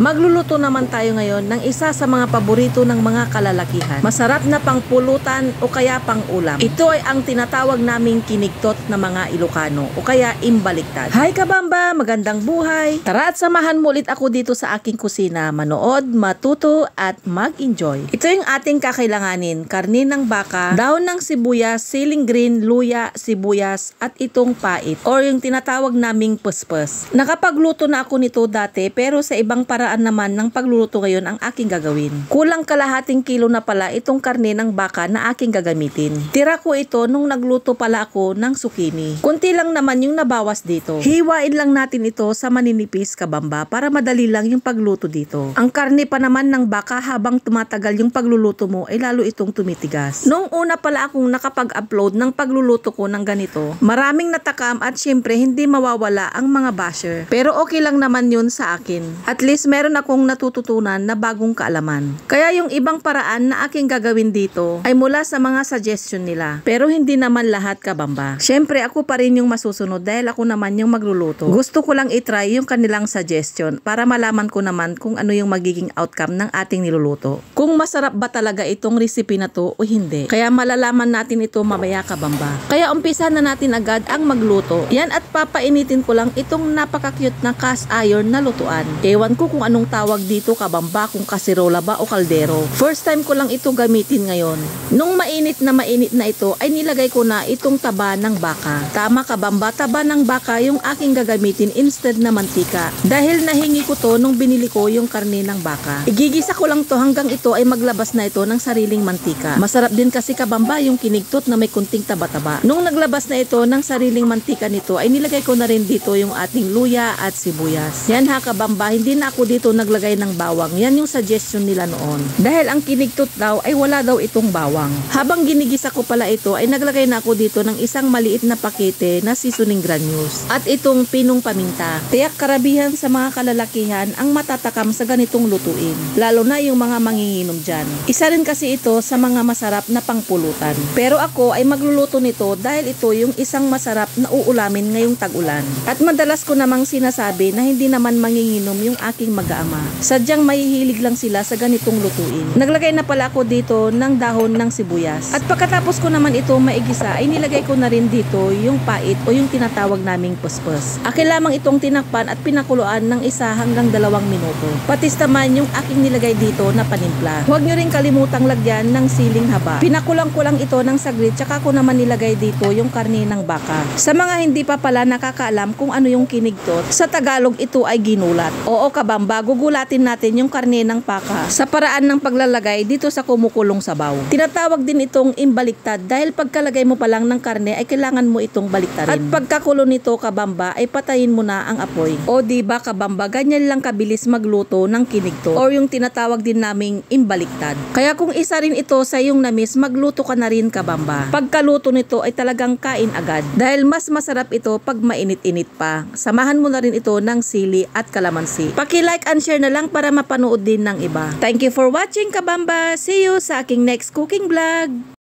Magluluto naman tayo ngayon ng isa sa mga paborito ng mga kalalakihan. Masarap na pangpulutan o kaya pang ulam. Ito ay ang tinatawag naming kinigtot na mga Ilocano o kaya imbaliktad. Hi kabamba! Magandang buhay! Tara at samahan mo ulit ako dito sa aking kusina. Manood, matuto at mag-enjoy. Ito yung ating kakailanganin. Karne ng baka, daon ng sibuyas, siling green, luya, sibuyas at itong pait or yung tinatawag naming puspus. Nakapagluto na ako nito dati pero sa ibang paraan naman ng pagluluto ngayon ang aking gagawin. Kulang kalahating kilo na pala itong karne ng baka na aking gagamitin. Tira ko ito nung nagluto pala ako ng zucchini. Kunti lang naman yung nabawas dito. Hiwain lang natin ito sa maninipis kabamba para madali lang yung pagluto dito. Ang karne pa naman ng baka habang tumatagal yung pagluluto mo ay lalo itong tumitigas. Nung una pala akong nakapag-upload ng pagluluto ko ng ganito, maraming natakam at syempre hindi mawawala ang mga basher. Pero okay lang naman yun sa akin. At least meron akong natututunan na bagong kaalaman. Kaya yung ibang paraan na aking gagawin dito ay mula sa mga suggestion nila. Pero hindi naman lahat kabamba. Syempre ako pa rin yung masusunod dahil ako naman yung magluluto. Gusto ko lang itry yung kanilang suggestion para malaman ko naman kung ano yung magiging outcome ng ating niluluto. Kung masarap ba talaga itong recipe na to o hindi. Kaya malalaman natin ito mamaya kabamba. Kaya umpisa na natin agad ang magluto. Yan at papainitin ko lang itong napaka-cute na cast iron na lutuan. Ewan ko kung anong tawag dito kabamba, kung kasirola ba o kaldero. First time ko lang ito gamitin ngayon. Nung mainit na ito ay nilagay ko na itong taba ng baka. Tama kabamba, taba ng baka yung aking gagamitin instead na mantika. Dahil nahingi ko to nung binili ko yung karne ng baka. Igigisa ko lang to hanggang ito ay maglabas na ito ng sariling mantika. Masarap din kasi kabamba yung kinigtot na may kunting taba-taba. Nung naglabas na ito ng sariling mantika nito ay nilagay ko na rin dito yung ating luya at sibuyas. Yan ha kabamba, hindi na ako dito naglagay ng bawang. Yan yung suggestion nila noon. Dahil ang kinigtot daw ay wala daw itong bawang. Habang ginigisa ko pala ito ay naglagay na ako dito ng isang maliit na pakete na seasoning granules. At itong pinong paminta. Tiyak karabihan sa mga kalalakihan ang matatakam sa ganitong lutuin. Lalo na yung mga manginginom dyan. Isa rin kasi ito sa mga masarap na pangpulutan. Pero ako ay magluluto nito dahil ito yung isang masarap na uulamin ngayong tag-ulan. At madalas ko namang sinasabi na hindi naman manginginom yung aking mag-aama. Sadyang mahihilig lang sila sa ganitong lutuin. Naglagay na pala ako dito ng dahon ng sibuyas. At pagkatapos ko naman ito maigisa ay nilagay ko na rin dito yung pait o yung tinatawag naming puspus. Akin lamang itong tinakpan at pinakuluan ng 1 hanggang 2 minuto. Patis naman yung aking nilagay dito na panimpla. Huwag nyo rin kalimutang lagyan ng siling haba. Pinakulang ko lang ito ng saglit tsaka ko naman nilagay dito yung karne ng baka. Sa mga hindi pa pala nakakaalam kung ano yung kinigtot, sa Tagalog ito ay ginulat. Oo kabamba, gugulatin natin yung karne ng baka sa paraan ng paglalagay dito sa kumukulong sabaw. Tinatawag din itong imbaliktad dahil pagkalagay mo pa lang ng karne ay kailangan mo itong baliktarin. At pagkakulo nito kabamba ay patayin mo na ang apoy. O diba kabamba, ganyan lang kabilis magluto ng kinigtot or yung tinatawag din naming imbaliktad. Kaya kung isa rin ito sa iyong namis, magluto ka na rin kabamba. Pagkaluto nito ay talagang kain agad dahil mas masarap ito pag mainit-init pa. Samahan mo na rin ito ng sili at kalamansi. Paki-like and share na lang para mapanood din ng iba. Thank you for watching kabamba. See you sa aking next cooking vlog.